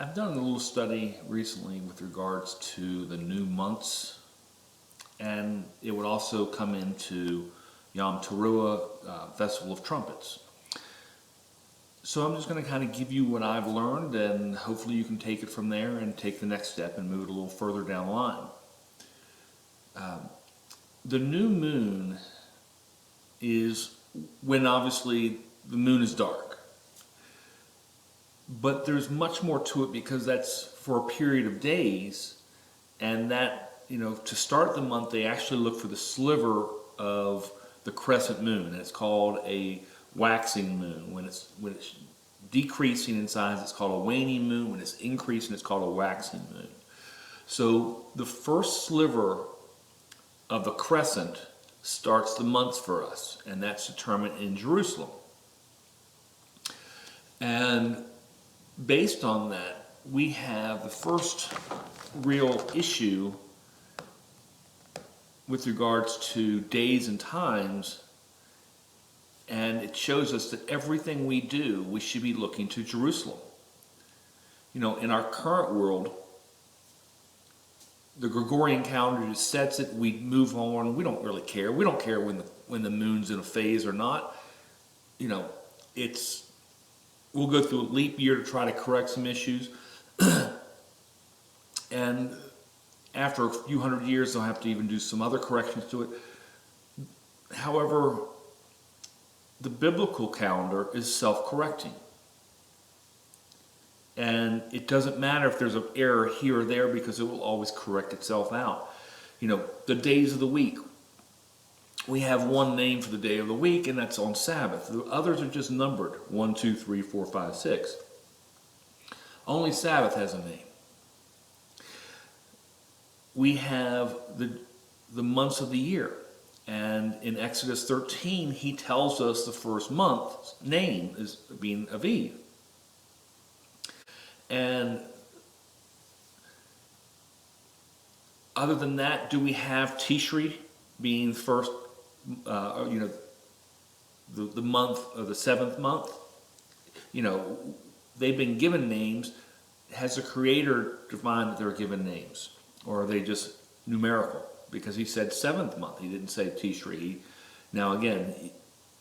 I've done a little study recently with regards to the new months, and it would also come into Yom Teruah, Festival of Trumpets. So I'm just going to kind of give you what I've learned, and hopefully you can take it from there and take the next step and move it a little further down the line. The new moon is when obviously the moon is dark. But there's much more to it because that's for a period of days, and that, to start the month, they actually look for the sliver of the crescent moon, and it's called a waxing moon. When it's decreasing in size, it's called a waning moon. When it's increasing, it's called a waxing moon. So the first sliver of the crescent starts the months for us, and that's determined in Jerusalem. And based on that, we have the first real issue with regards to days and times, and it shows us that everything we do, we should be looking to Jerusalem. In our current world, the Gregorian calendar just sets it, we move on, we don't really care. We don't care when the moon's in a phase or not. We'll go through a leap year to try to correct some issues. And after a few hundred years, they'll have to even do some other corrections to it. However, the biblical calendar is self-correcting. And it doesn't matter if there's an error here or there because it will always correct itself out. The days of the week. We have one name for the day of the week, and that's on Sabbath. The others are just numbered. 1, 2, 3, 4, 5, 6. Only Sabbath has a name. We have the months of the year. And in Exodus 13, he tells us the first month's name is being Aviv. And other than that, do we have Tishri being first, the month of the seventh month? They've been given names. Has the Creator defined that they're given names? Or are they just numerical? Because he said seventh month. He didn't say Tishri. Now again,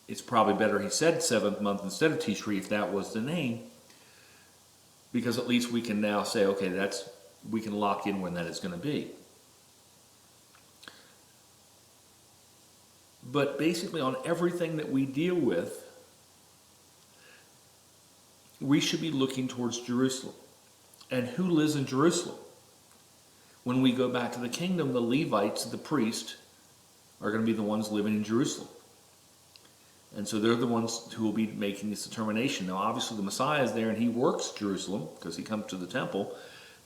it's probably better he said seventh month instead of Tishri if that was the name. Because at least we can now say, okay, we can lock in when that is going to be. But basically on everything that we deal with, we should be looking towards Jerusalem. And who lives in Jerusalem? When we go back to the kingdom, the Levites, the priests, are going to be the ones living in Jerusalem. And so they're the ones who will be making this determination. Now, obviously, the Messiah is there, and he works Jerusalem because he comes to the temple,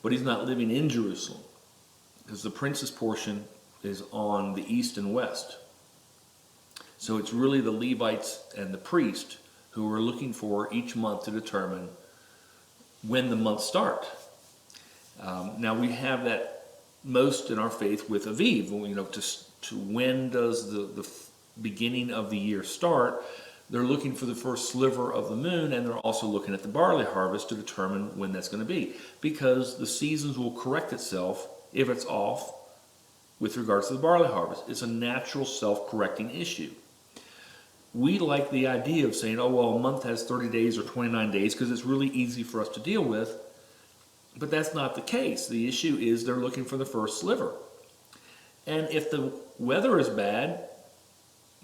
but he's not living in Jerusalem because the prince's portion is on the east and west. So it's really the Levites and the priest who are looking for each month to determine when the months start. Now, we have that most in our faith with Aviv. To when does the beginning of the year start? They're looking for the first sliver of the moon, and they're also looking at the barley harvest to determine when that's going to be, because the seasons will correct itself if it's off with regards to the barley harvest. It's a natural self-correcting issue. We like the idea of saying, oh, well, a month has 30 days or 29 days because it's really easy for us to deal with, but that's not the case. The issue is they're looking for the first sliver. And if the weather is bad,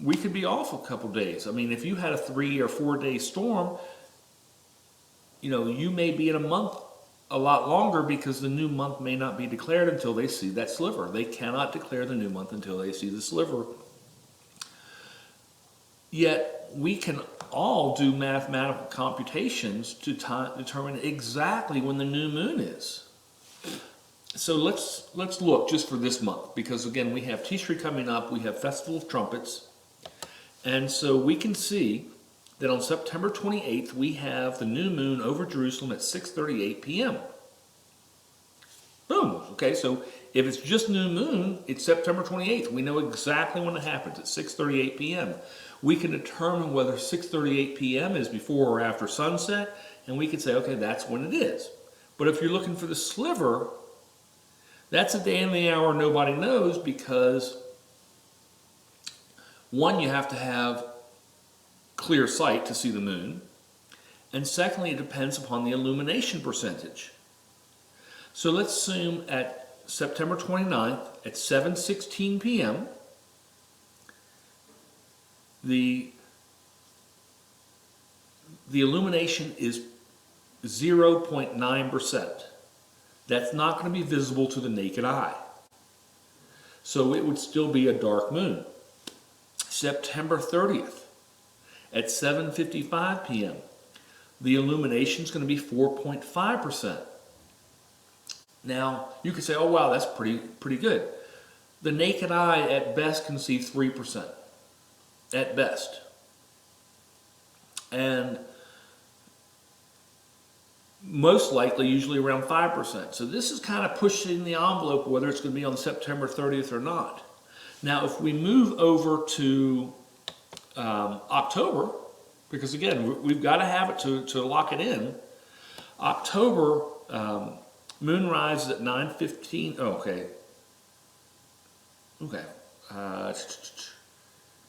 we could be off a couple days. I mean, if you had a 3 or 4 day storm, you may be in a month a lot longer because the new month may not be declared until they see that sliver. They cannot declare the new month until they see the sliver. Yet, we can all do mathematical computations to determine exactly when the new moon is. So let's look just for this month, because again, we have Tishri coming up, we have Festival of Trumpets, and so we can see that on September 28th, we have the new moon over Jerusalem at 6:38 p.m. Boom. Okay, so if it's just new moon, it's September 28th. We know exactly when it happens at 6:38 p.m. We can determine whether 6:38 p.m. is before or after sunset, and we can say, okay, that's when it is. But if you're looking for the sliver, that's a day and the hour nobody knows, because one, you have to have clear sight to see the moon, and secondly, it depends upon the illumination percentage. So let's assume at September 29th at 7:16 p.m. the illumination is 0.9%. That's not going to be visible to the naked eye. So it would still be a dark moon. September 30th at 7:55 p.m. the illumination is going to be 4.5%. Now, you could say, oh wow, that's pretty good. The naked eye at best can see 3%. At best. And most likely usually around 5%. So this is kind of pushing the envelope whether it's going to be on September 30th or not. Now if we move over to October, because again we've got to have it to lock it in. October moonrise is at 9:15. Oh, okay.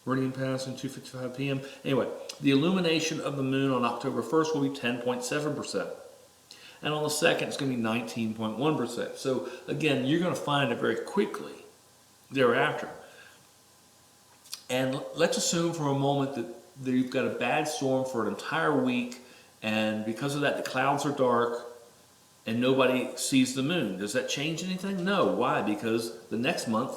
Meridian passing 2:55 p.m. Anyway, the illumination of the moon on October 1st will be 10.7%. And on the 2nd, it's going to be 19.1%. So again, you're going to find it very quickly thereafter. And let's assume for a moment that you've got a bad storm for an entire week, and because of that, the clouds are dark and nobody sees the moon. Does that change anything? No. Why? Because the next month,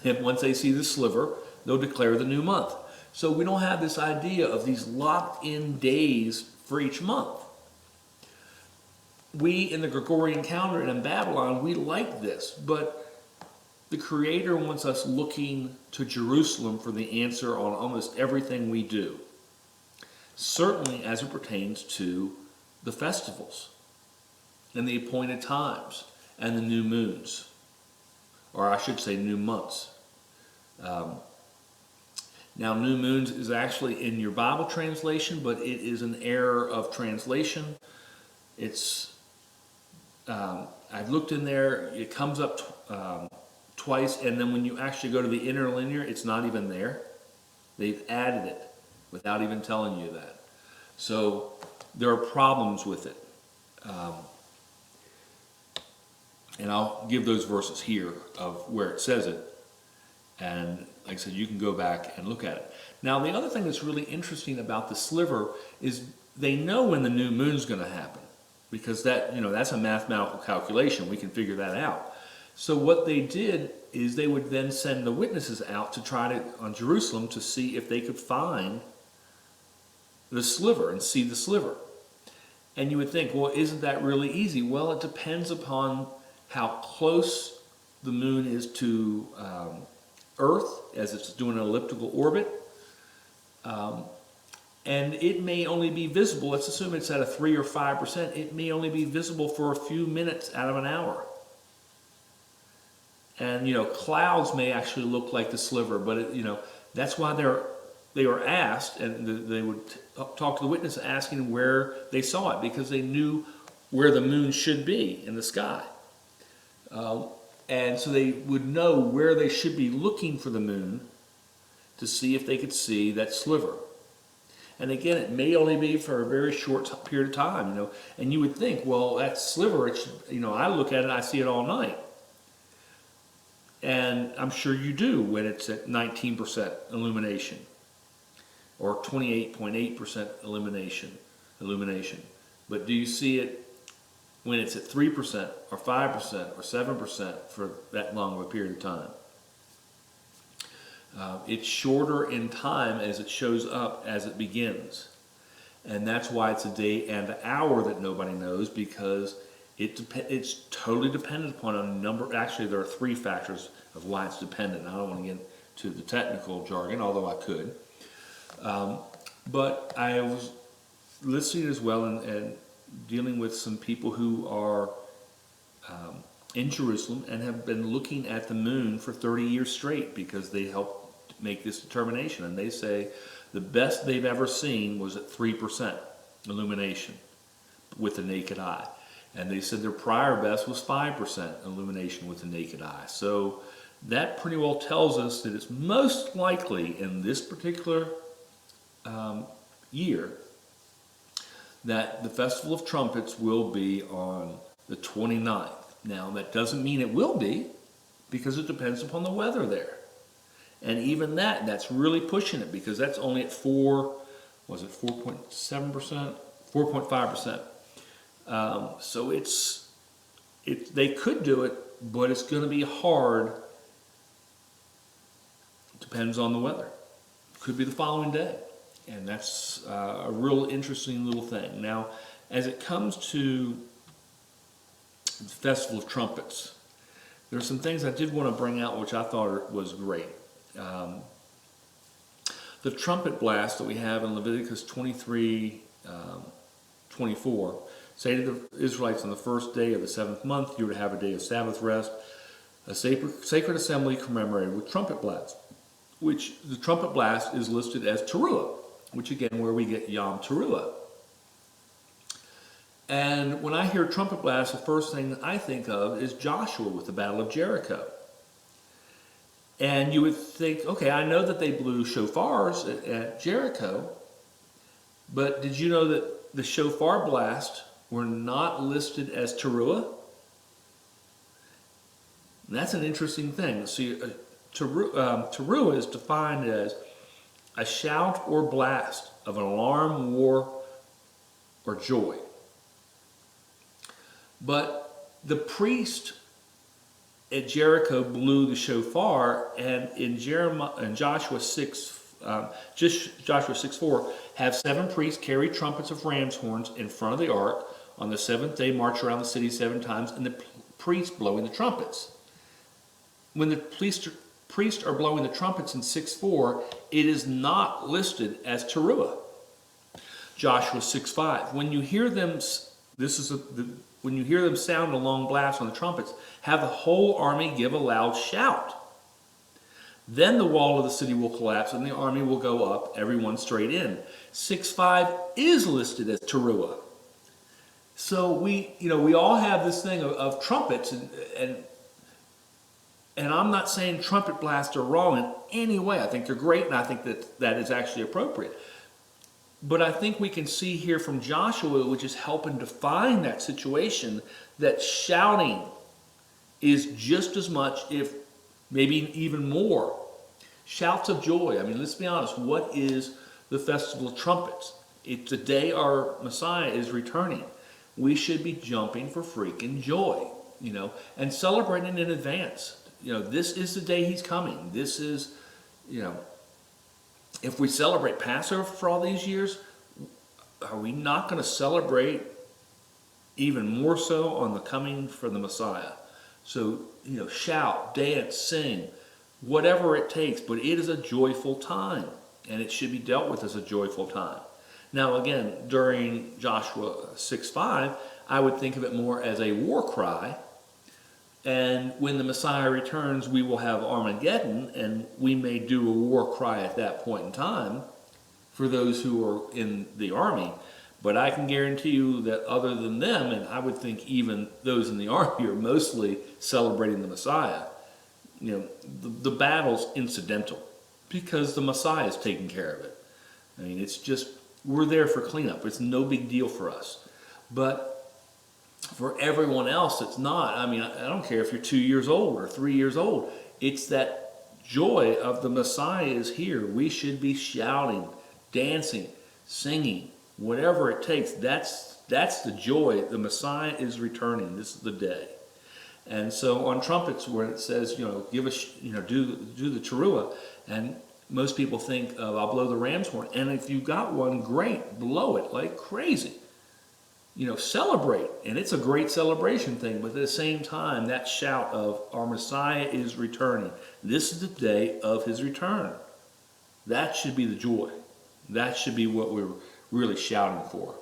once they see the sliver, they'll declare the new month. So we don't have this idea of these locked-in days for each month. We, in the Gregorian calendar and in Babylon, we like this, but the Creator wants us looking to Jerusalem for the answer on almost everything we do. Certainly as it pertains to the festivals and the appointed times and the new moons, or I should say new months. Now, new moons is actually in your Bible translation, but it is an error of translation. It's I've looked in there. It comes up twice, and then when you actually go to the interlinear, it's not even there. They've added it without even telling you that. So there are problems with it. And I'll give those verses here of where it says it. And like I said, you can go back and look at it. Now, the other thing that's really interesting about the sliver is they know when the new moon's going to happen, because that's a mathematical calculation. We can figure that out. So what they did is they would then send the witnesses out to try on Jerusalem to see if they could find the sliver and see the sliver. And you would think, well, isn't that really easy? Well, it depends upon how close the moon is to Earth as it's doing an elliptical orbit. And it may only be visible, let's assume it's at a 3 or 5%, it may only be visible for a few minutes out of an hour. And, clouds may actually look like the sliver, but, that's why they were asked, and they would talk to the witness asking where they saw it, because they knew where the moon should be in the sky. And so they would know where they should be looking for the moon to see if they could see that sliver. And again, it may only be for a very short period of time, And you would think, well, that sliver, I look at it, I see it all night. And I'm sure you do when it's at 19% illumination or 28.8% illumination. But do you see it when it's at 3% or 5% or 7% for that long of a period of time? It's shorter in time as it shows up as it begins. And that's why it's a day and an hour that nobody knows, because it's totally dependent upon a number. Actually, there are 3 factors of why it's dependent. I don't want to get into the technical jargon, although I could. But I was listening as well and dealing with some people who are in Jerusalem and have been looking at the moon for 30 years straight, because they helped make this determination. And they say the best they've ever seen was at 3% illumination with the naked eye. And they said their prior best was 5% illumination with the naked eye. So that pretty well tells us that it's most likely in this particular year that the Festival of Trumpets will be on the 29th. Now, that doesn't mean it will be, because it depends upon the weather there. And even that's really pushing it, because that's only at 4.7%? 4.5%. So they could do it, but it's going to be hard. Depends on the weather. Could be the following day. And that's a real interesting little thing. Now, as it comes to the Festival of Trumpets, there's some things I did want to bring out which I thought was great. The trumpet blast that we have in Leviticus 23:24, say to the Israelites, on the first day of the 7th month, you were to have a day of Sabbath rest, a sacred assembly commemorated with trumpet blast, which the trumpet blast is listed as Teruah, which again, where we get Yom Teruah. And when I hear trumpet blast, the first thing I think of is Joshua with the Battle of Jericho. And you would think, okay, I know that they blew shofars at Jericho, but did you know that the shofar blasts were not listed as Teruah? And that's an interesting thing. See, Teruah is defined as a shout or blast of an alarm, war, or joy. But the priest at Jericho blew the shofar, and in Joshua 6:4, have 7 priests carry trumpets of ram's horns in front of the ark. On the 7th day, march around the city 7 times, and the priests blowing the trumpets. When the priests are blowing the trumpets in 6:4, it is not listed as Teruah. Joshua 6:5, when you hear them, when you hear them sound a long blast on the trumpets, have the whole army give a loud shout. Then the wall of the city will collapse and the army will go up, everyone straight in. 6:5 is listed as Teruah. So we all have this thing of trumpets, and I'm not saying trumpet blasts are wrong in any way. I think they're great, and I think that is actually appropriate. But I think we can see here from Joshua, which is helping define that situation, that shouting is just as much, if maybe even more. Shouts of joy. I mean, let's be honest. What is the Festival of Trumpets? It's the day our Messiah is returning. We should be jumping for freaking joy, and celebrating in advance. This is the day he's coming. This is, if we celebrate Passover for all these years, are we not going to celebrate even more so on the coming for the Messiah? So, shout, dance, sing, whatever it takes, but it is a joyful time, and it should be dealt with as a joyful time. Now, again, during Joshua 6:5, I would think of it more as a war cry. And when the Messiah returns, we will have Armageddon, and we may do a war cry at that point in time for those who are in the army. But I can guarantee you that other than them, and I would think even those in the army are mostly celebrating the Messiah, the battle's incidental because the Messiah is taking care of it. I mean, it's just, we're there for cleanup. It's no big deal for us. But for everyone else, it's not. I mean, I don't care if you're 2 years old or 3 years old. It's that joy of the Messiah is here. We should be shouting, dancing, singing, whatever it takes. That's the joy. The Messiah is returning. This is the day. And so on trumpets, where it says, give us, do the Teruah, and most people think of, I'll blow the ram's horn. And if you've got one, great, blow it like crazy. Celebrate. And it's a great celebration thing. But at the same time, that shout of our Messiah is returning. This is the day of his return. That should be the joy. That should be what we're really shouting for.